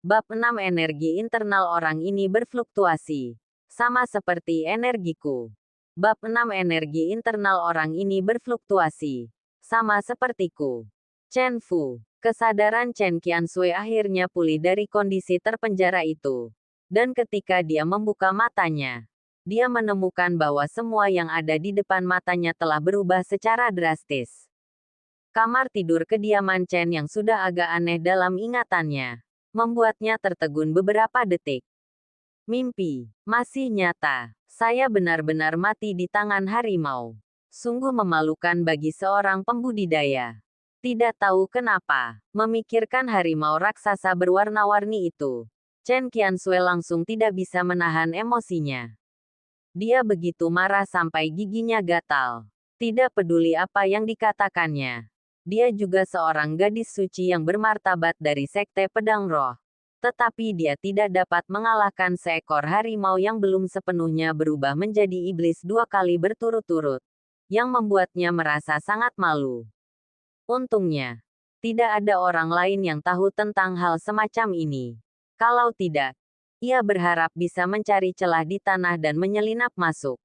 Bab 6 Energi internal orang ini berfluktuasi. Sama seperti energiku. Bab 6 Energi internal orang ini berfluktuasi. Sama sepertiku. Chen Fu. Kesadaran Chen Qiansui akhirnya pulih dari kondisi terpenjara itu. Dan ketika dia membuka matanya, dia menemukan bahwa semua yang ada di depan matanya telah berubah secara drastis. Kamar tidur kediaman Chen yang sudah agak aneh dalam ingatannya membuatnya tertegun beberapa detik. Mimpi, masih nyata. Saya benar-benar mati di tangan harimau. Sungguh memalukan bagi seorang pembudidaya. Tidak tahu kenapa, memikirkan harimau raksasa berwarna-warni itu, Chen Qiansui langsung tidak bisa menahan emosinya. Dia begitu marah sampai giginya gatal. Tidak peduli apa yang dikatakannya. Dia juga seorang gadis suci yang bermartabat dari Sekte Pedang Roh. Tetapi dia tidak dapat mengalahkan seekor harimau yang belum sepenuhnya berubah menjadi iblis 2 kali berturut-turut. Yang membuatnya merasa sangat malu. Untungnya, tidak ada orang lain yang tahu tentang hal semacam ini. Kalau tidak, ia berharap bisa mencari celah di tanah dan menyelinap masuk.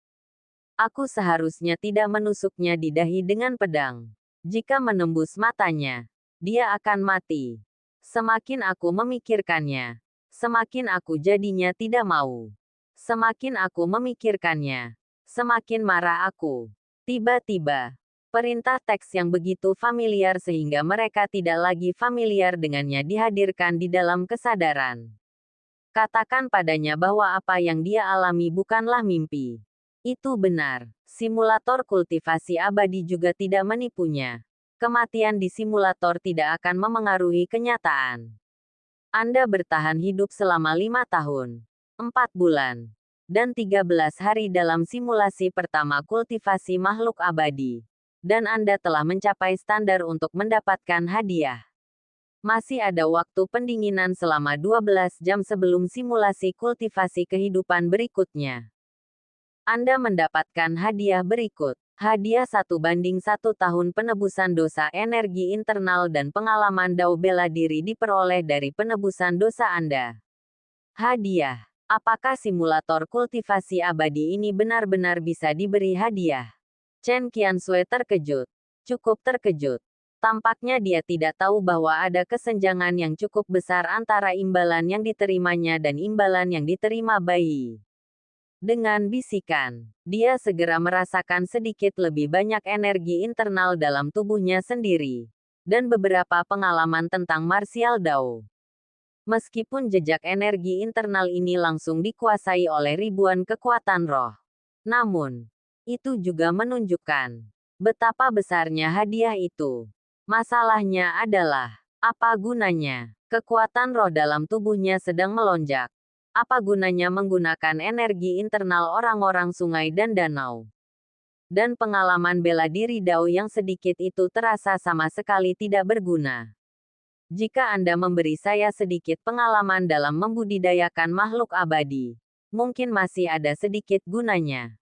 Aku seharusnya tidak menusuknya di dahi dengan pedang. Jika menembus matanya, dia akan mati. Semakin aku memikirkannya, semakin aku jadinya tidak mau. Semakin aku memikirkannya, semakin marah aku. Tiba-tiba, perintah teks yang begitu familiar sehingga mereka tidak lagi familiar dengannya dihadirkan di dalam kesadaran. Katakan padanya bahwa apa yang dia alami bukanlah mimpi. Itu benar. Simulator kultivasi abadi juga tidak menipunya. Kematian di simulator tidak akan memengaruhi kenyataan. Anda bertahan hidup selama 5 tahun, 4 bulan, dan 13 hari dalam simulasi pertama kultivasi makhluk abadi. Dan Anda telah mencapai standar untuk mendapatkan hadiah. Masih ada waktu pendinginan selama 12 jam sebelum simulasi kultivasi kehidupan berikutnya. Anda mendapatkan hadiah berikut. Hadiah 1/1 tahun penebusan dosa energi internal dan pengalaman dao bela diri diperoleh dari penebusan dosa Anda. Hadiah. Apakah simulator kultivasi abadi ini benar-benar bisa diberi hadiah? Chen Qiansui terkejut. Cukup terkejut. Tampaknya dia tidak tahu bahwa ada kesenjangan yang cukup besar antara imbalan yang diterimanya dan imbalan yang diterima bayi. Dengan bisikan, dia segera merasakan sedikit lebih banyak energi internal dalam tubuhnya sendiri, dan beberapa pengalaman tentang martial Dao. Meskipun jejak energi internal ini langsung dikuasai oleh ribuan kekuatan roh, namun, itu juga menunjukkan betapa besarnya hadiah itu. Masalahnya adalah, apa gunanya? Kekuatan roh dalam tubuhnya sedang melonjak. Apa gunanya menggunakan energi internal orang-orang sungai dan danau? Dan pengalaman bela diri Dao yang sedikit itu terasa sama sekali tidak berguna. Jika Anda memberi saya sedikit pengalaman dalam membudidayakan makhluk abadi, mungkin masih ada sedikit gunanya.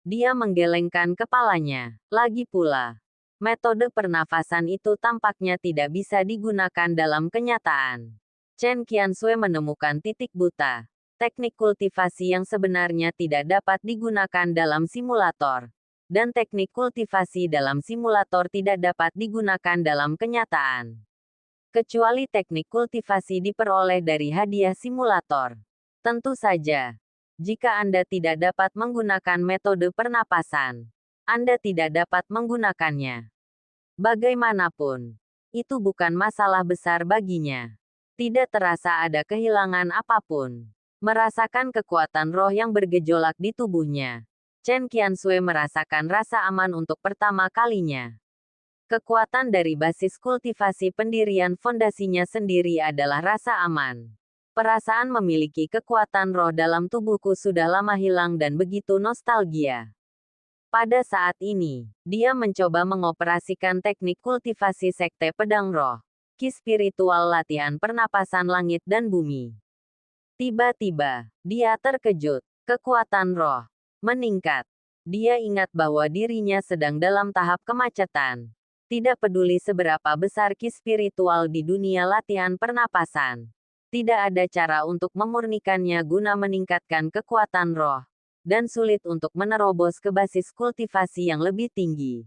Dia menggelengkan kepalanya. Lagi pula, metode pernafasan itu tampaknya tidak bisa digunakan dalam kenyataan. Chen Qiansui menemukan titik buta. Teknik kultivasi yang sebenarnya tidak dapat digunakan dalam simulator. Dan teknik kultivasi dalam simulator tidak dapat digunakan dalam kenyataan. Kecuali teknik kultivasi diperoleh dari hadiah simulator. Tentu saja, jika Anda tidak dapat menggunakan metode pernapasan, Anda tidak dapat menggunakannya. Bagaimanapun, itu bukan masalah besar baginya. Tidak terasa ada kehilangan apapun. Merasakan kekuatan roh yang bergejolak di tubuhnya, Chen Qiansui merasakan rasa aman untuk pertama kalinya. Kekuatan dari basis kultivasi pendirian fondasinya sendiri adalah rasa aman. Perasaan memiliki kekuatan roh dalam tubuhku sudah lama hilang dan begitu nostalgia. Pada saat ini, dia mencoba mengoperasikan teknik kultivasi Sekte Pedang Roh. Ki spiritual latihan pernapasan langit dan bumi. Tiba-tiba, dia terkejut. Kekuatan roh meningkat. Dia ingat bahwa dirinya sedang dalam tahap kemacetan. Tidak peduli seberapa besar ki spiritual di dunia latihan pernapasan. Tidak ada cara untuk memurnikannya guna meningkatkan kekuatan roh, dan sulit untuk menerobos ke basis kultivasi yang lebih tinggi.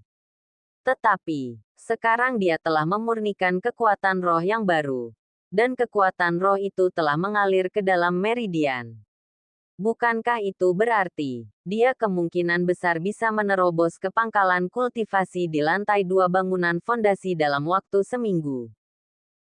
Tetapi, sekarang dia telah memurnikan kekuatan roh yang baru, dan kekuatan roh itu telah mengalir ke dalam meridian. Bukankah itu berarti, dia kemungkinan besar bisa menerobos ke pangkalan kultivasi di lantai 2 bangunan fondasi dalam waktu seminggu?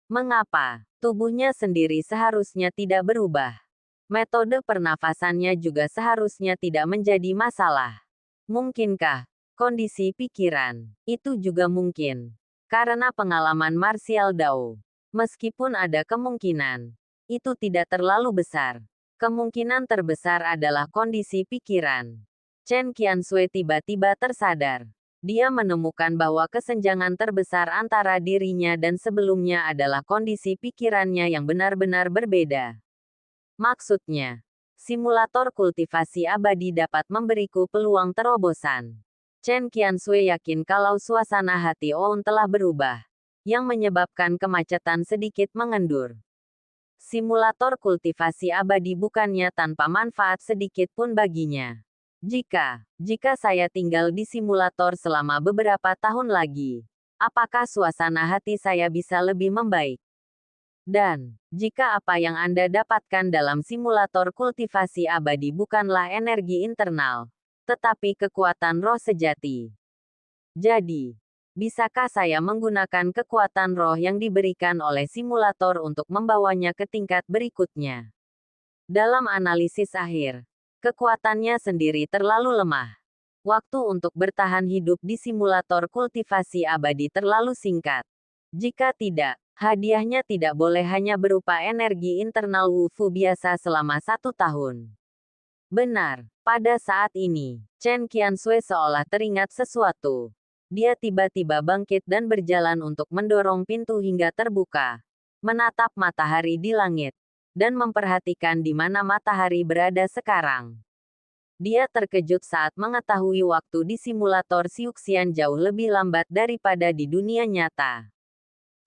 Mengapa tubuhnya sendiri seharusnya tidak berubah? Metode pernafasannya juga seharusnya tidak menjadi masalah. Mungkinkah kondisi pikiran itu juga mungkin karena pengalaman martial Dao? Meskipun ada kemungkinan, itu tidak terlalu besar. Kemungkinan terbesar adalah kondisi pikiran. Chen Qiansui tiba-tiba tersadar. Dia menemukan bahwa kesenjangan terbesar antara dirinya dan sebelumnya adalah kondisi pikirannya yang benar-benar berbeda. Maksudnya, simulator kultivasi abadi dapat memberiku peluang terobosan. Chen Qiansui yakin kalau suasana hati Oun telah berubah, yang menyebabkan kemacetan sedikit mengendur. Simulator kultivasi abadi bukannya tanpa manfaat sedikit pun baginya. Jika saya tinggal di simulator selama beberapa tahun lagi, apakah suasana hati saya bisa lebih membaik? Dan, jika apa yang Anda dapatkan dalam simulator kultivasi abadi bukanlah energi internal, tetapi kekuatan roh sejati. Jadi, bisakah saya menggunakan kekuatan roh yang diberikan oleh simulator untuk membawanya ke tingkat berikutnya? Dalam analisis akhir, kekuatannya sendiri terlalu lemah. Waktu untuk bertahan hidup di simulator kultivasi abadi terlalu singkat. Jika tidak, hadiahnya tidak boleh hanya berupa energi internal Wufu biasa selama 1 tahun. Benar, pada saat ini, Chen Qiansui seolah teringat sesuatu. Dia tiba-tiba bangkit dan berjalan untuk mendorong pintu hingga terbuka, menatap matahari di langit, dan memperhatikan di mana matahari berada sekarang. Dia terkejut saat mengetahui waktu di simulator Siuxian jauh lebih lambat daripada di dunia nyata.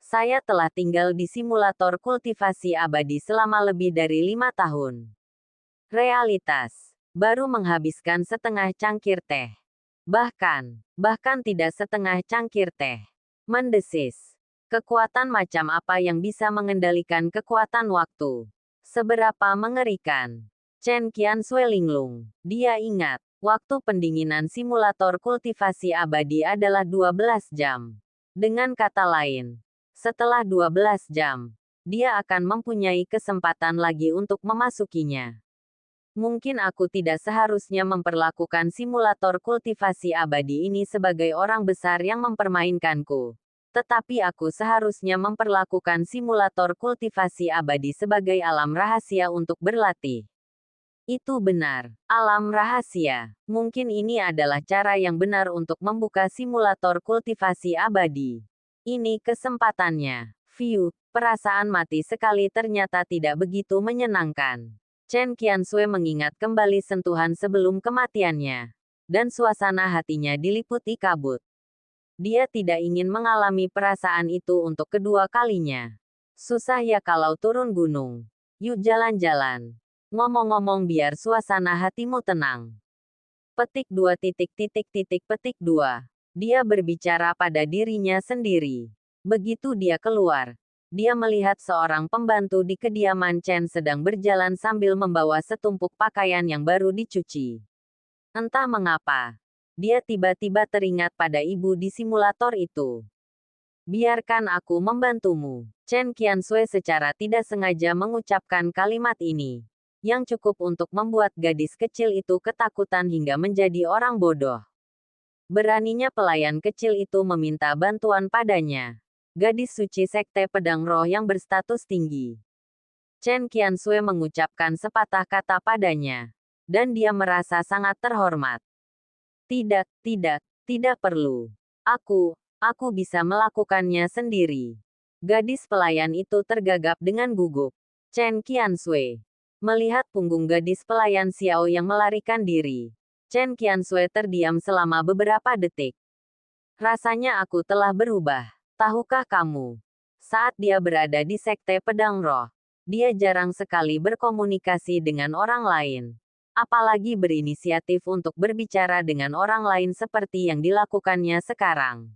Saya telah tinggal di simulator kultivasi abadi selama lebih dari 5 tahun. Realitas, baru menghabiskan setengah cangkir teh. Bahkan tidak setengah cangkir teh. Mendesis. Kekuatan macam apa yang bisa mengendalikan kekuatan waktu? Seberapa mengerikan? Chen Qiansui linglung. Dia ingat, waktu pendinginan simulator kultivasi abadi adalah 12 jam. Dengan kata lain, setelah 12 jam, dia akan mempunyai kesempatan lagi untuk memasukinya. Mungkin aku tidak seharusnya memperlakukan simulator kultivasi abadi ini sebagai orang besar yang mempermainkanku. Tetapi aku seharusnya memperlakukan simulator kultivasi abadi sebagai alam rahasia untuk berlatih. Itu benar, alam rahasia. Mungkin ini adalah cara yang benar untuk membuka simulator kultivasi abadi. Ini kesempatannya. View, perasaan mati sekali ternyata tidak begitu menyenangkan. Chen Qiansui mengingat kembali sentuhan sebelum kematiannya, dan suasana hatinya diliputi kabut. Dia tidak ingin mengalami perasaan itu untuk kedua kalinya. Susah ya kalau turun gunung. Yuk jalan-jalan. Ngomong-ngomong biar suasana hatimu tenang. Petik 2. Dia berbicara pada dirinya sendiri. Begitu dia keluar, dia melihat seorang pembantu di kediaman Chen sedang berjalan sambil membawa setumpuk pakaian yang baru dicuci. Entah mengapa, dia tiba-tiba teringat pada ibu di simulator itu. Biarkan aku membantumu. Chen Qiansui secara tidak sengaja mengucapkan kalimat ini, yang cukup untuk membuat gadis kecil itu ketakutan hingga menjadi orang bodoh. Beraninya pelayan kecil itu meminta bantuan padanya. Gadis suci sekte pedang roh yang berstatus tinggi. Chen Qiansui mengucapkan sepatah kata padanya, dan dia merasa sangat terhormat. Tidak perlu. Aku bisa melakukannya sendiri. Gadis pelayan itu tergagap dengan gugup. Chen Qiansui melihat punggung gadis pelayan Xiao yang melarikan diri. Chen Qiansui terdiam selama beberapa detik. Rasanya aku telah berubah. Tahukah kamu? Saat dia berada di sekte pedang roh, Dia jarang sekali berkomunikasi dengan orang lain. Apalagi berinisiatif untuk berbicara dengan orang lain seperti yang dilakukannya sekarang.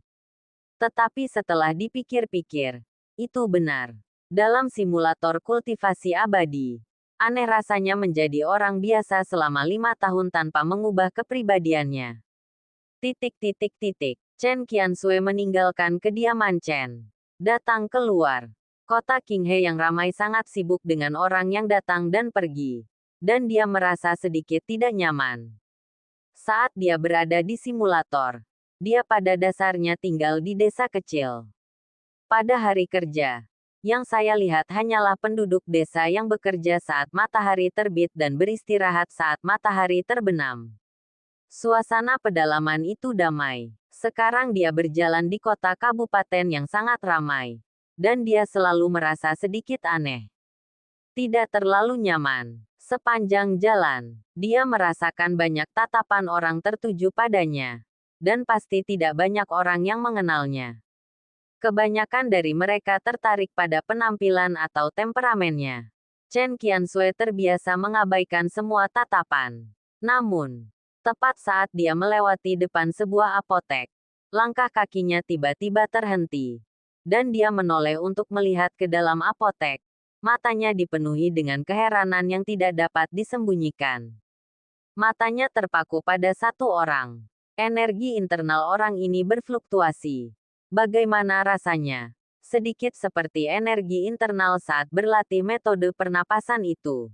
Tetapi setelah dipikir-pikir, itu benar. Dalam simulator kultivasi abadi, aneh rasanya menjadi orang biasa selama 5 tahun tanpa mengubah kepribadiannya. Chen Qianxue meninggalkan kediaman Chen. Datang keluar. Kota Qinghe yang ramai sangat sibuk dengan orang yang datang dan pergi. Dan dia merasa sedikit tidak nyaman. Saat dia berada di simulator, dia pada dasarnya tinggal di desa kecil. Pada hari kerja, yang saya lihat hanyalah penduduk desa yang bekerja saat matahari terbit dan beristirahat saat matahari terbenam. Suasana pedalaman itu damai. Sekarang dia berjalan di kota kabupaten yang sangat ramai. Dan dia selalu merasa sedikit aneh. Tidak terlalu nyaman. Sepanjang jalan, dia merasakan banyak tatapan orang tertuju padanya. Dan pasti tidak banyak orang yang mengenalnya. Kebanyakan dari mereka tertarik pada penampilan atau temperamennya. Chen Qianxue terbiasa mengabaikan semua tatapan. Namun, tepat saat dia melewati depan sebuah apotek, langkah kakinya tiba-tiba terhenti. Dan dia menoleh untuk melihat ke dalam apotek. Matanya dipenuhi dengan keheranan yang tidak dapat disembunyikan. Matanya terpaku pada satu orang. Energi internal orang ini berfluktuasi. Bagaimana rasanya? Sedikit seperti energi internal saat berlatih metode pernapasan itu.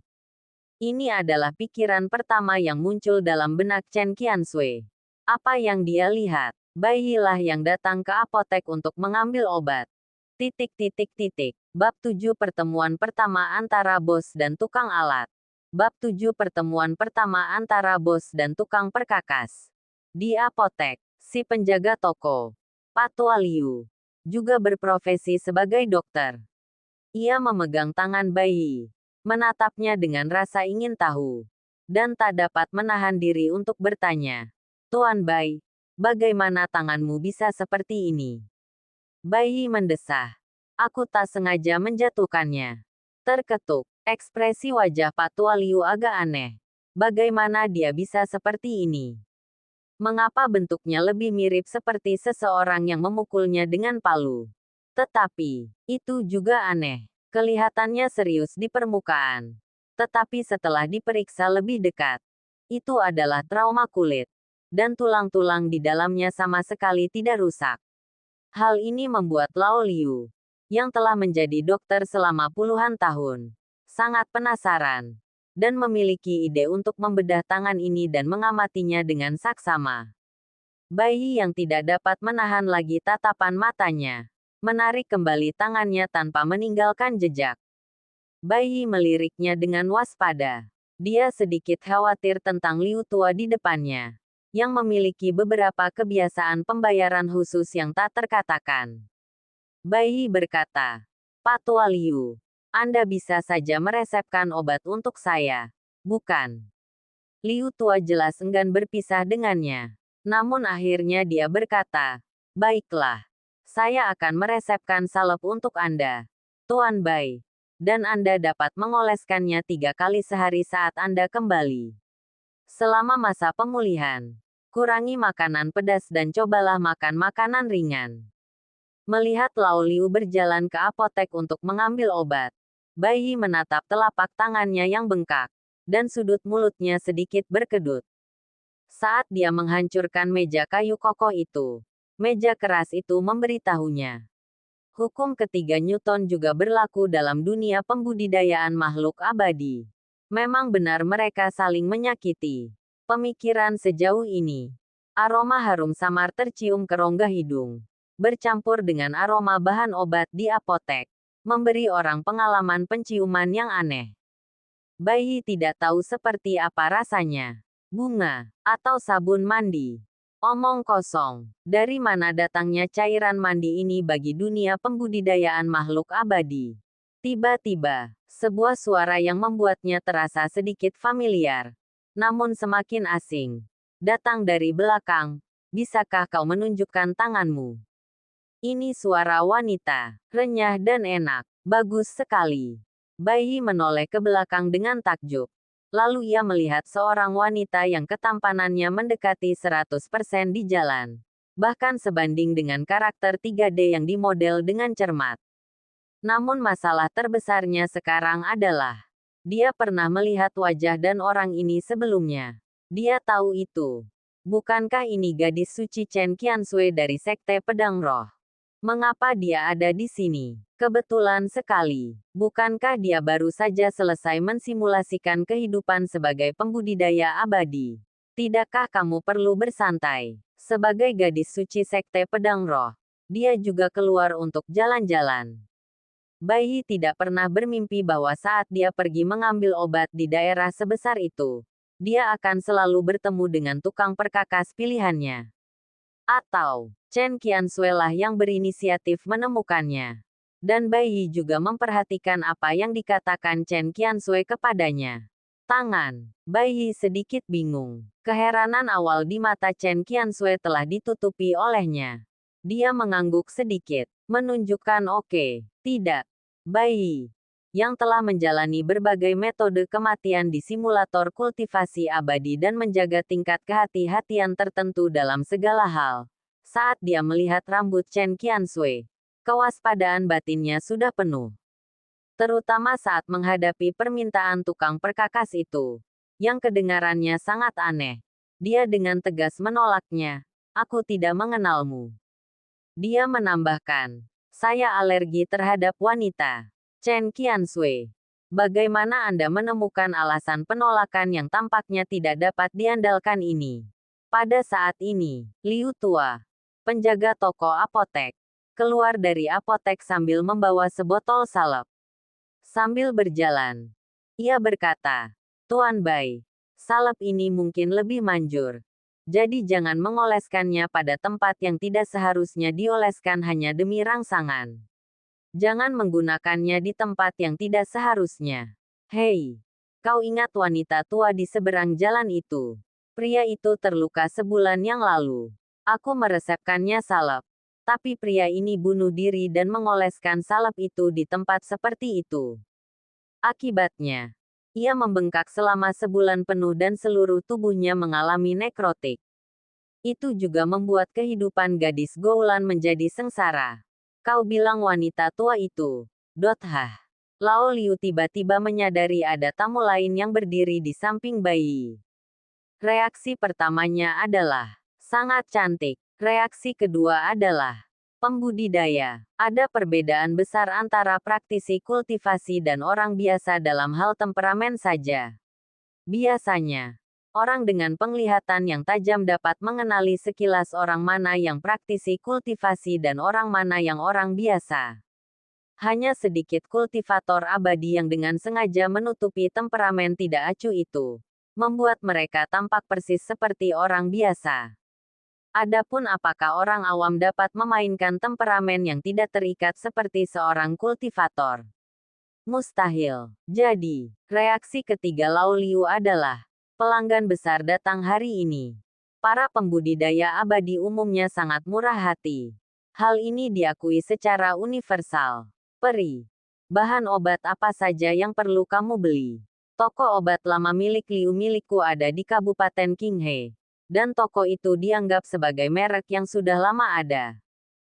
Ini adalah pikiran pertama yang muncul dalam benak Chen Qianxue. Apa yang dia lihat? Bayilah yang datang ke apotek untuk mengambil obat. Bab 7 Pertemuan pertama antara bos dan tukang alat. Bab 7 Pertemuan pertama antara bos dan tukang perkakas. Di apotek, si penjaga toko, Patua Liu, juga berprofesi sebagai dokter. Ia memegang tangan bayi, menatapnya dengan rasa ingin tahu, dan tak dapat menahan diri untuk bertanya, "Tuan Bai, bagaimana tanganmu bisa seperti ini?" Bayi mendesah. "Aku tak sengaja menjatuhkannya." Terketuk. Ekspresi wajah Patua Liu agak aneh. Bagaimana dia bisa seperti ini? Mengapa bentuknya lebih mirip seperti seseorang yang memukulnya dengan palu? Tetapi, itu juga aneh. Kelihatannya serius di permukaan. Tetapi setelah diperiksa lebih dekat, itu adalah trauma kulit. Dan tulang-tulang di dalamnya sama sekali tidak rusak. Hal ini membuat Lao Liu, yang telah menjadi dokter selama puluhan tahun, sangat penasaran, dan memiliki ide untuk membedah tangan ini dan mengamatinya dengan saksama. Bayi yang tidak dapat menahan lagi tatapan matanya, menarik kembali tangannya tanpa meninggalkan jejak. Bayi meliriknya dengan waspada. Dia sedikit khawatir tentang Liu tua di depannya, yang memiliki beberapa kebiasaan pembayaran khusus yang tak terkatakan. Bayi berkata, "Patua Liu, Anda bisa saja meresepkan obat untuk saya, bukan?" Liu tua jelas enggan berpisah dengannya. Namun akhirnya dia berkata, "Baiklah, saya akan meresepkan salep untuk Anda, Tuan Bai. Dan Anda dapat mengoleskannya 3 kali sehari saat Anda kembali. Selama masa pemulihan, kurangi makanan pedas dan cobalah makan makanan ringan." Melihat Lao Liu berjalan ke apotek untuk mengambil obat, bayi menatap telapak tangannya yang bengkak, dan sudut mulutnya sedikit berkedut. Saat dia menghancurkan meja kayu kokoh itu, meja keras itu memberitahunya. Hukum ketiga Newton juga berlaku dalam dunia pembudidayaan makhluk abadi. Memang benar mereka saling menyakiti. Pemikiran sejauh ini. Aroma harum samar tercium ke rongga hidung, bercampur dengan aroma bahan obat di apotek, memberi orang pengalaman penciuman yang aneh. Bayi tidak tahu seperti apa rasanya. Bunga, atau sabun mandi. Omong kosong. Dari mana datangnya cairan mandi ini bagi dunia pembudidayaan makhluk abadi? Tiba-tiba, sebuah suara yang membuatnya terasa sedikit familiar, namun semakin asing, datang dari belakang. "Bisakah kau menunjukkan tanganmu?" Ini suara wanita, renyah dan enak. "Bagus sekali. Bayi menoleh ke belakang dengan takjub. Lalu ia melihat seorang wanita yang ketampanannya mendekati 100% di jalan. Bahkan sebanding dengan karakter 3D yang dimodel dengan cermat. Namun masalah terbesarnya sekarang adalah, dia pernah melihat wajah dan orang ini sebelumnya. Dia tahu itu. Bukankah ini gadis suci Chen Qiansui dari Sekte Pedang Roh? Mengapa dia ada di sini? Kebetulan sekali. Bukankah dia baru saja selesai mensimulasikan kehidupan sebagai pembudidaya abadi? Tidakkah kamu perlu bersantai? Sebagai gadis suci Sekte Pedang Roh, dia juga keluar untuk jalan-jalan. Bayi tidak pernah bermimpi bahwa saat dia pergi mengambil obat di daerah sebesar itu, dia akan selalu bertemu dengan tukang perkakas pilihannya. Atau, Chen Qiansui lah yang berinisiatif menemukannya. Dan Bayi juga memperhatikan apa yang dikatakan Chen Qiansui kepadanya. Tangan. Bayi sedikit bingung. Keheranan awal di mata Chen Qiansui telah ditutupi olehnya. Dia mengangguk sedikit, menunjukkan oke, tidak. Bayi, yang telah menjalani berbagai metode kematian di simulator kultivasi abadi dan menjaga tingkat kehati-hatian tertentu dalam segala hal. Saat dia melihat rambut Chen Qiansui, kewaspadaan batinnya sudah penuh. Terutama saat menghadapi permintaan tukang perkakas itu, yang kedengarannya sangat aneh. Dia dengan tegas menolaknya. Aku tidak mengenalmu. Dia menambahkan, saya alergi terhadap wanita. Chen Qiansui, bagaimana Anda menemukan alasan penolakan yang tampaknya tidak dapat diandalkan ini? Pada saat ini, Liu Tua, penjaga toko apotek, keluar dari apotek sambil membawa sebotol salep. Sambil berjalan, ia berkata, Tuan Bai, salep ini mungkin lebih manjur. Jadi jangan mengoleskannya pada tempat yang tidak seharusnya dioleskan hanya demi rangsangan. Jangan menggunakannya di tempat yang tidak seharusnya. Hei, kau ingat wanita tua di seberang jalan itu? Pria itu terluka sebulan yang lalu. Aku meresepkannya salep. Tapi pria ini bunuh diri dan mengoleskan salep itu di tempat seperti itu. Akibatnya, ia membengkak selama sebulan penuh dan seluruh tubuhnya mengalami nekrotik. Itu juga membuat kehidupan gadis Goulan menjadi sengsara. Kau bilang wanita tua itu. Dothah. Lao Liu tiba-tiba menyadari ada tamu lain yang berdiri di samping Bayi. Reaksi pertamanya adalah, sangat cantik. Reaksi kedua adalah, pembudidaya. Ada perbedaan besar antara praktisi kultivasi dan orang biasa dalam hal temperamen saja. Biasanya, orang dengan penglihatan yang tajam dapat mengenali sekilas orang mana yang praktisi kultivasi dan orang mana yang orang biasa. Hanya sedikit kultivator abadi yang dengan sengaja menutupi temperamen tidak acuh itu, membuat mereka tampak persis seperti orang biasa. Adapun apakah orang awam dapat memainkan temperamen yang tidak terikat seperti seorang kultivator? Mustahil. Jadi, reaksi ketiga Lao Liu adalah, pelanggan besar datang hari ini. Para pembudidaya abadi umumnya sangat murah hati. Hal ini diakui secara universal. Peri. Bahan obat apa saja yang perlu kamu beli? Toko obat lama milik Liu milikku ada di Kabupaten Qinghe. Dan toko itu dianggap sebagai merek yang sudah lama ada.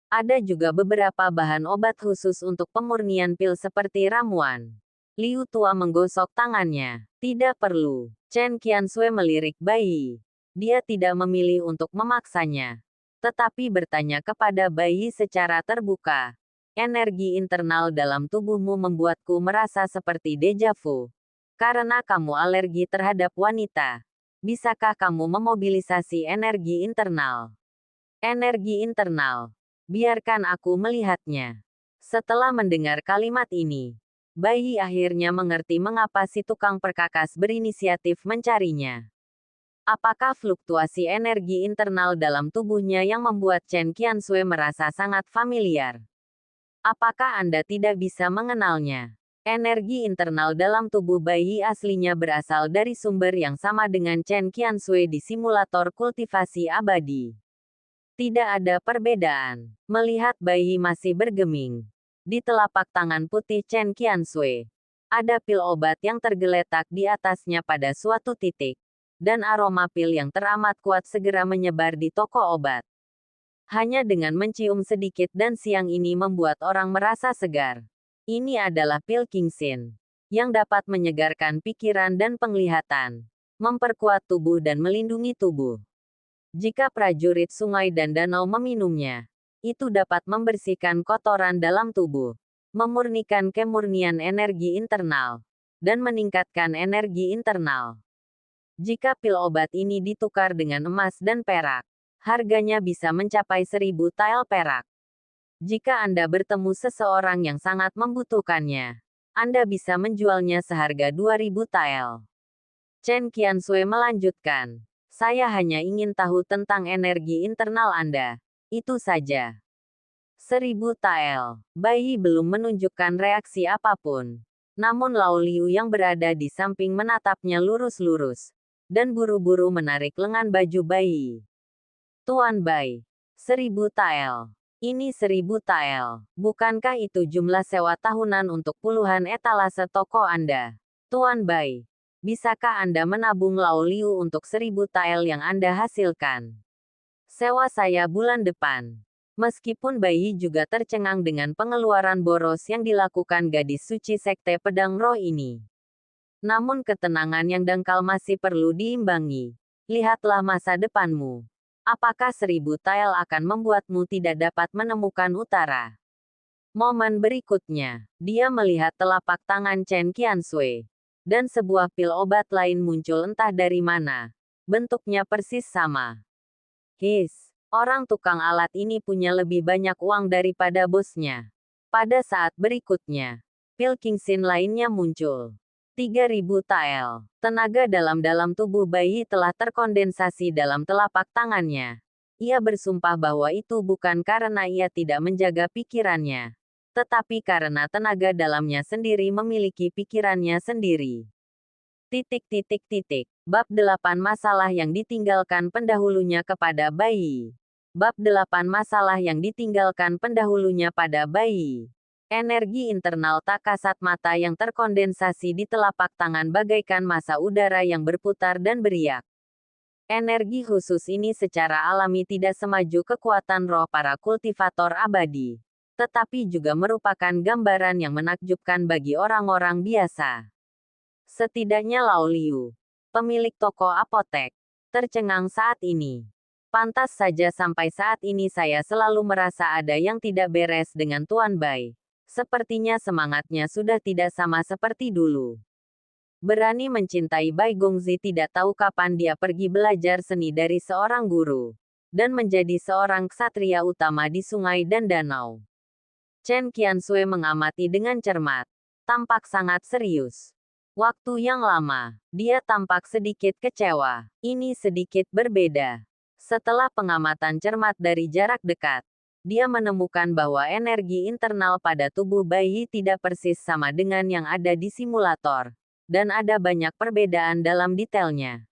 Ada juga beberapa bahan obat khusus untuk pemurnian pil seperti ramuan. Liu Tua menggosok tangannya. Tidak perlu. Chen Qiansui melirik Bayi. Dia tidak memilih untuk memaksanya. Tetapi bertanya kepada Bayi secara terbuka. Energi internal dalam tubuhmu membuatku merasa seperti deja vu. Karena kamu alergi terhadap wanita. Bisakah kamu memobilisasi energi internal? Energi internal. Biarkan aku melihatnya. Setelah mendengar kalimat ini, Bayi akhirnya mengerti mengapa si tukang perkakas berinisiatif mencarinya. Apakah fluktuasi energi internal dalam tubuhnya yang membuat Chen Qiansui merasa sangat familiar? Apakah Anda tidak bisa mengenalnya? Energi internal dalam tubuh Bayi aslinya berasal dari sumber yang sama dengan Chen Qiansui di simulator kultivasi abadi. Tidak ada perbedaan. Melihat Bayi masih bergeming di telapak tangan putih Chen Qiansui, Ada pil obat yang tergeletak di atasnya pada suatu titik. Dan aroma pil yang teramat kuat segera menyebar di toko obat. Hanya dengan mencium sedikit dan siang ini membuat orang merasa segar. Ini adalah pil Kingsin. Yang dapat menyegarkan pikiran dan penglihatan. Memperkuat tubuh dan melindungi tubuh. Jika prajurit sungai dan danau meminumnya, itu dapat membersihkan kotoran dalam tubuh. Memurnikan kemurnian energi internal, dan meningkatkan energi internal. Jika pil obat ini ditukar dengan emas dan perak, harganya bisa mencapai 1000 tael perak. Jika Anda bertemu seseorang yang sangat membutuhkannya, Anda bisa menjualnya seharga 2000 tael. Chen Qiansui melanjutkan, saya hanya ingin tahu tentang energi internal Anda. Itu saja. 1000 tael. Bai Yi belum menunjukkan reaksi apapun. Namun Lao Liu yang berada di samping menatapnya lurus-lurus. Dan buru-buru menarik lengan baju Bai Yi. Tuan Bai. 1000 tael. Ini 1000 tael. Bukankah itu jumlah sewa tahunan untuk puluhan etalase toko Anda? Tuan Bai. Bisakah Anda menabung Lao Liu untuk 1000 tael yang Anda hasilkan? Sewa saya bulan depan. Meskipun Bai Yi juga tercengang dengan pengeluaran boros yang dilakukan gadis suci Sekte Pedang Roh ini. Namun ketenangan yang dangkal masih perlu diimbangi. Lihatlah masa depanmu. Apakah 1000 tael akan membuatmu tidak dapat menemukan utara? Momen berikutnya, dia melihat telapak tangan Chen Qiansui. Dan sebuah pil obat lain muncul entah dari mana. Bentuknya persis sama. His. Orang tukang alat ini punya lebih banyak uang daripada bosnya. Pada saat berikutnya, pil Kingsin lainnya muncul. 3000 tael. Tenaga dalam tubuh Bai Yi telah terkondensasi dalam telapak tangannya. Ia bersumpah bahwa itu bukan karena ia tidak menjaga pikirannya, tetapi karena tenaga dalamnya sendiri memiliki pikirannya sendiri. Bab 8 masalah yang ditinggalkan pendahulunya kepada Bai Yi. Bab 8 masalah yang ditinggalkan pendahulunya pada Bai Yi. Energi internal tak kasat mata yang terkondensasi di telapak tangan bagaikan massa udara yang berputar dan beriak. Energi khusus ini secara alami tidak semaju kekuatan roh para kultivator abadi, tetapi juga merupakan gambaran yang menakjubkan bagi orang-orang biasa. Setidaknya Lao Liu, pemilik toko apotek, tercengang saat ini. Pantas saja sampai saat ini saya selalu merasa ada yang tidak beres dengan Tuan Bai. Sepertinya semangatnya sudah tidak sama seperti dulu. Berani mencintai Bai Gongzi tidak tahu kapan dia pergi belajar seni dari seorang guru. Dan menjadi seorang ksatria utama di sungai dan danau. Chen Qiansui mengamati dengan cermat. Tampak sangat serius. Waktu yang lama, dia tampak sedikit kecewa. Ini sedikit berbeda. Setelah pengamatan cermat dari jarak dekat, dia menemukan bahwa energi internal pada tubuh Bai Yi tidak persis sama dengan yang ada di simulator, dan ada banyak perbedaan dalam detailnya.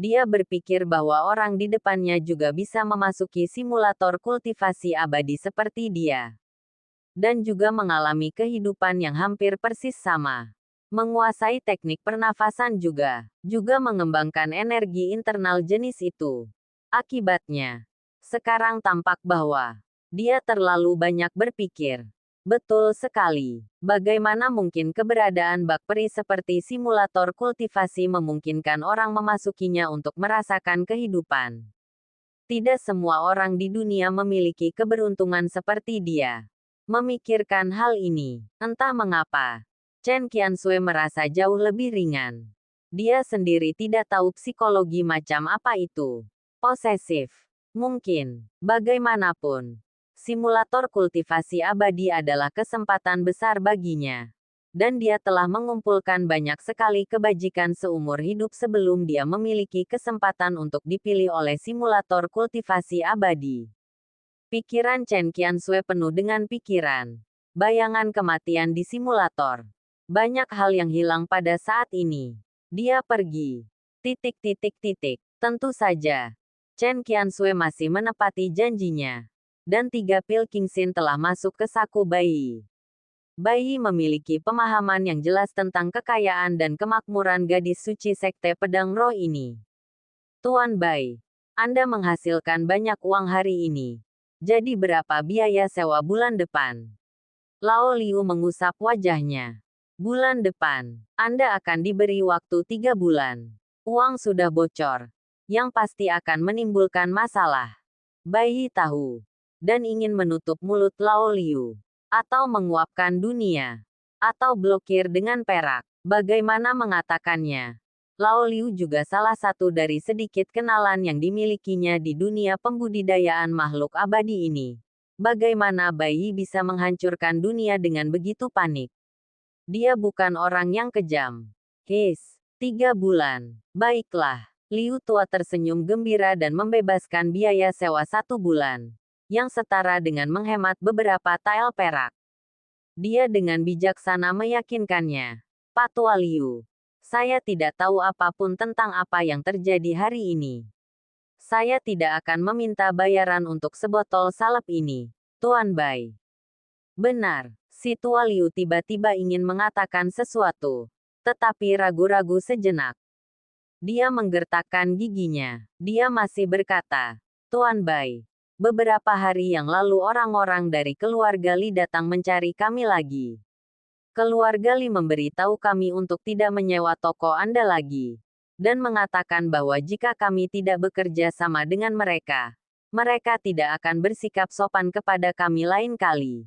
Dia berpikir bahwa orang di depannya juga bisa memasuki simulator kultivasi abadi seperti dia. Dan juga mengalami kehidupan yang hampir persis sama. Menguasai teknik pernafasan juga mengembangkan energi internal jenis itu. Akibatnya, sekarang tampak bahwa dia terlalu banyak berpikir. Betul sekali. Bagaimana mungkin keberadaan bak peri seperti simulator kultivasi memungkinkan orang memasukinya untuk merasakan kehidupan? Tidak semua orang di dunia memiliki keberuntungan seperti dia. Memikirkan hal ini, entah mengapa, Chen Qiansui merasa jauh lebih ringan. Dia sendiri tidak tahu psikologi macam apa itu. Posesif. Mungkin, bagaimanapun, simulator kultivasi abadi adalah kesempatan besar baginya. Dan dia telah mengumpulkan banyak sekali kebajikan seumur hidup sebelum dia memiliki kesempatan untuk dipilih oleh simulator kultivasi abadi. Pikiran Chen Qiansui penuh dengan pikiran. Bayangan kematian di simulator. Banyak hal yang hilang pada saat ini. Dia pergi. Tentu saja. Chen Qiansui masih menepati janjinya. Dan 3 pil Kingsin telah masuk ke saku Bai Yi. Bai Yi memiliki pemahaman yang jelas tentang kekayaan dan kemakmuran gadis suci Sekte Pedang Roh ini. Tuan Bai, Anda menghasilkan banyak uang hari ini. Jadi berapa biaya sewa bulan depan? Lao Liu mengusap wajahnya. Bulan depan, Anda akan diberi waktu 3 bulan. Uang sudah bocor, yang pasti akan menimbulkan masalah. Bai Yi tahu, dan ingin menutup mulut Lao Liu. Atau menguapkan dunia. Atau blokir dengan perak. Bagaimana mengatakannya? Lao Liu juga salah satu dari sedikit kenalan yang dimilikinya di dunia pembudidayaan makhluk abadi ini. Bagaimana Bai Yi bisa menghancurkan dunia dengan begitu panik? Dia bukan orang yang kejam. 3 bulan. Baiklah. Liu tua tersenyum gembira dan membebaskan biaya sewa 1 bulan. Yang setara dengan menghemat beberapa tael perak. Dia dengan bijaksana meyakinkannya. Pak Tua Liu. Saya tidak tahu apapun tentang apa yang terjadi hari ini. Saya tidak akan meminta bayaran untuk sebotol salep ini, Tuan Bai. Benar. Si Tua Liu tiba-tiba ingin mengatakan sesuatu, tetapi ragu-ragu sejenak. Dia menggertakkan giginya. Dia masih berkata, Tuan Bai, beberapa hari yang lalu orang-orang dari keluarga Li datang mencari kami lagi. Keluarga Li memberitahu kami untuk tidak menyewa toko Anda lagi, dan mengatakan bahwa jika kami tidak bekerja sama dengan mereka, mereka tidak akan bersikap sopan kepada kami lain kali.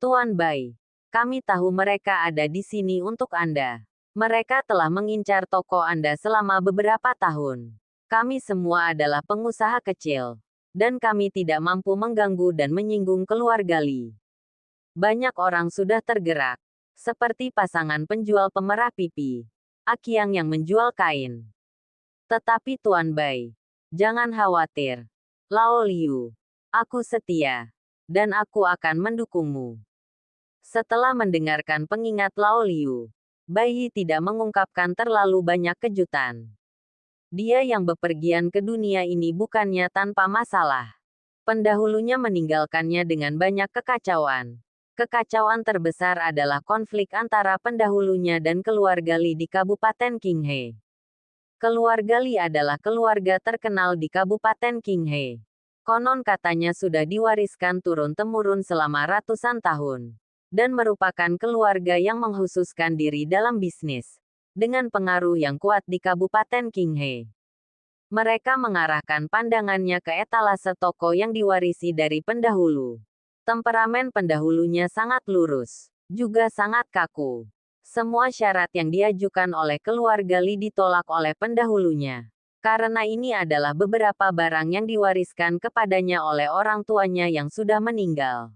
Tuan Bai, kami tahu mereka ada di sini untuk Anda. Mereka telah mengincar toko Anda selama beberapa tahun. Kami semua adalah pengusaha kecil, dan kami tidak mampu mengganggu dan menyinggung keluarga Li. Banyak orang sudah tergerak, seperti pasangan penjual pemerah pipi, Akiang yang menjual kain. Tetapi Tuan Bai, jangan khawatir. Lao Liu, aku setia, dan aku akan mendukungmu. Setelah mendengarkan pengingat Lao Liu, Bai Yi tidak mengungkapkan terlalu banyak kejutan. Dia yang bepergian ke dunia ini bukannya tanpa masalah. Pendahulunya meninggalkannya dengan banyak kekacauan. Kekacauan terbesar adalah konflik antara pendahulunya dan keluarga Li di Kabupaten Qinghe. Keluarga Li adalah keluarga terkenal di Kabupaten Qinghe. Konon katanya sudah diwariskan turun-temurun selama ratusan tahun, dan merupakan keluarga yang mengkhususkan diri dalam bisnis, dengan pengaruh yang kuat di Kabupaten Qinghe. Mereka mengarahkan pandangannya ke etalase toko yang diwarisi dari pendahulu. Temperamen pendahulunya sangat lurus, juga sangat kaku. Semua syarat yang diajukan oleh keluarga Li ditolak oleh pendahulunya. Karena ini adalah beberapa barang yang diwariskan kepadanya oleh orang tuanya yang sudah meninggal.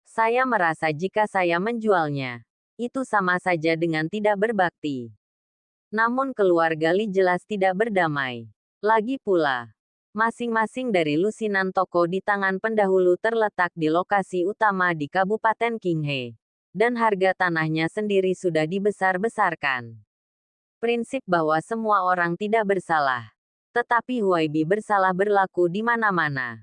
Saya merasa jika saya menjualnya, itu sama saja dengan tidak berbakti. Namun keluarga Li jelas tidak berdamai. Lagi pula, masing-masing dari lusinan toko di tangan pendahulu terletak di lokasi utama di Kabupaten Qinghe, dan harga tanahnya sendiri sudah dibesar-besarkan. Prinsip bahwa semua orang tidak bersalah, tetapi Huaibi bersalah berlaku di mana-mana.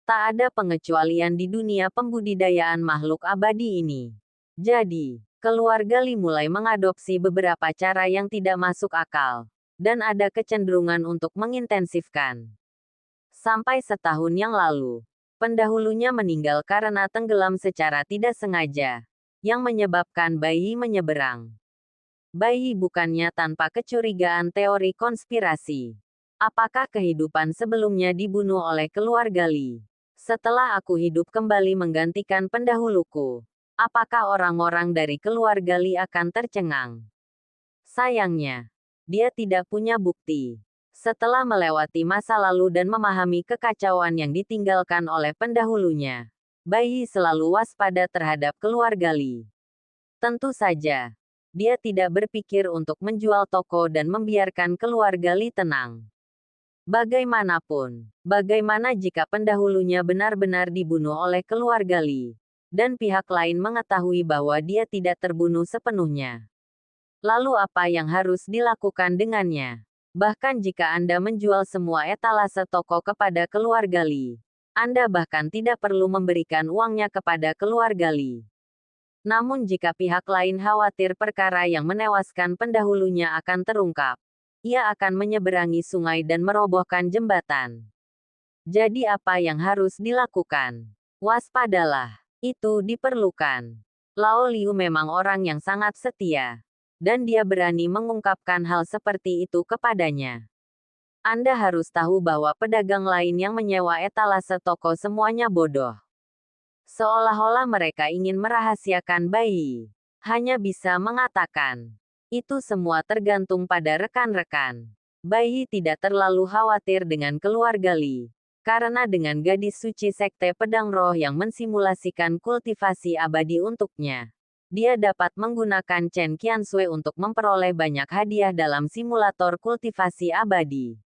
Tak ada pengecualian di dunia pembudidayaan makhluk abadi ini. Jadi, keluarga Li mulai mengadopsi beberapa cara yang tidak masuk akal, dan ada kecenderungan untuk mengintensifkan. Sampai setahun yang lalu, pendahulunya meninggal karena tenggelam secara tidak sengaja, yang menyebabkan Bai Yi menyeberang. Bai Yi bukannya tanpa kecurigaan teori konspirasi. Apakah kehidupan sebelumnya dibunuh oleh keluarga Li? Setelah aku hidup kembali menggantikan pendahuluku, apakah orang-orang dari keluarga Li akan tercengang? Sayangnya, dia tidak punya bukti. Setelah melewati masa lalu dan memahami kekacauan yang ditinggalkan oleh pendahulunya, Bai Yi selalu waspada terhadap keluarga Li. Tentu saja, dia tidak berpikir untuk menjual toko dan membiarkan keluarga Li tenang. Bagaimanapun, bagaimana jika pendahulunya benar-benar dibunuh oleh keluarga Li, dan pihak lain mengetahui bahwa dia tidak terbunuh sepenuhnya? Lalu apa yang harus dilakukan dengannya? Bahkan jika Anda menjual semua etalase toko kepada keluarga Li, Anda bahkan tidak perlu memberikan uangnya kepada keluarga Li. Namun jika pihak lain khawatir perkara yang menewaskan pendahulunya akan terungkap, ia akan menyeberangi sungai dan merobohkan jembatan. Jadi apa yang harus dilakukan? Waspadalah. Itu diperlukan. Lao Liu memang orang yang sangat setia. Dan dia berani mengungkapkan hal seperti itu kepadanya. Anda harus tahu bahwa pedagang lain yang menyewa etalase toko semuanya bodoh. Seolah-olah mereka ingin merahasiakan Bai. Hanya bisa mengatakan. Itu semua tergantung pada rekan-rekan. Bai tidak terlalu khawatir dengan keluarga Li. Karena dengan gadis suci sekte pedang roh yang mensimulasikan kultivasi abadi untuknya, dia dapat menggunakan Chen Qiansui untuk memperoleh banyak hadiah dalam simulator kultivasi abadi.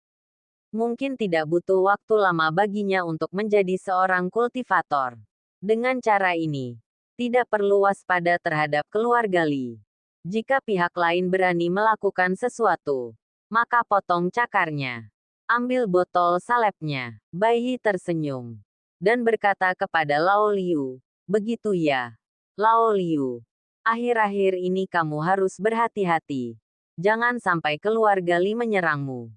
Mungkin tidak butuh waktu lama baginya untuk menjadi seorang kultivator. Dengan cara ini, tidak perlu waspada terhadap keluarga Li. Jika pihak lain berani melakukan sesuatu, maka potong cakarnya. Ambil botol salepnya. Bai Yi tersenyum. Dan berkata kepada Lao Liu, begitu ya. Lao Liu, akhir-akhir ini kamu harus berhati-hati. Jangan sampai keluarga Li menyerangmu.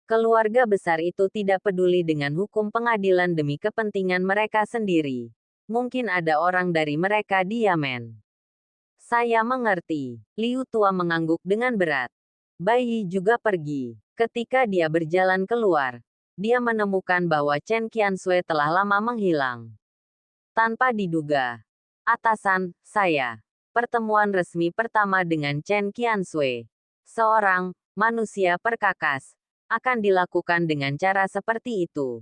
Keluarga besar itu tidak peduli dengan hukum pengadilan demi kepentingan mereka sendiri. Mungkin ada orang dari mereka di Yamen. Saya mengerti. Liu tua mengangguk dengan berat. Bai Yi juga pergi. Ketika dia berjalan keluar, dia menemukan bahwa Chen Qiansui telah lama menghilang. Tanpa diduga. Atasan, saya. Pertemuan resmi pertama dengan Chen Qiansui. Seorang manusia perkakas akan dilakukan dengan cara seperti itu.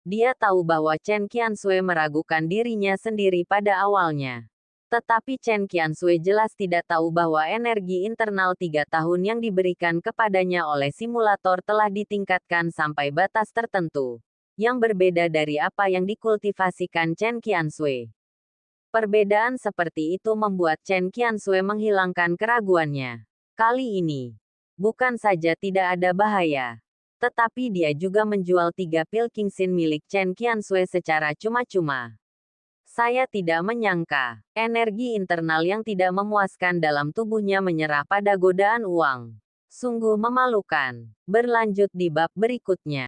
Dia tahu bahwa Chen Qiansui meragukan dirinya sendiri pada awalnya. Tetapi Chen Qiansui jelas tidak tahu bahwa energi internal 3 tahun yang diberikan kepadanya oleh simulator telah ditingkatkan sampai batas tertentu, yang berbeda dari apa yang dikultivasikan Chen Qiansui. Perbedaan seperti itu membuat Chen Qiansui menghilangkan keraguannya. Kali ini, bukan saja tidak ada bahaya, tetapi dia juga menjual 3 pil Kingxin milik Chen Qiansui secara cuma-cuma. Saya tidak menyangka, energi internal yang tidak memuaskan dalam tubuhnya menyerah pada godaan uang. Sungguh memalukan. Berlanjut di bab berikutnya.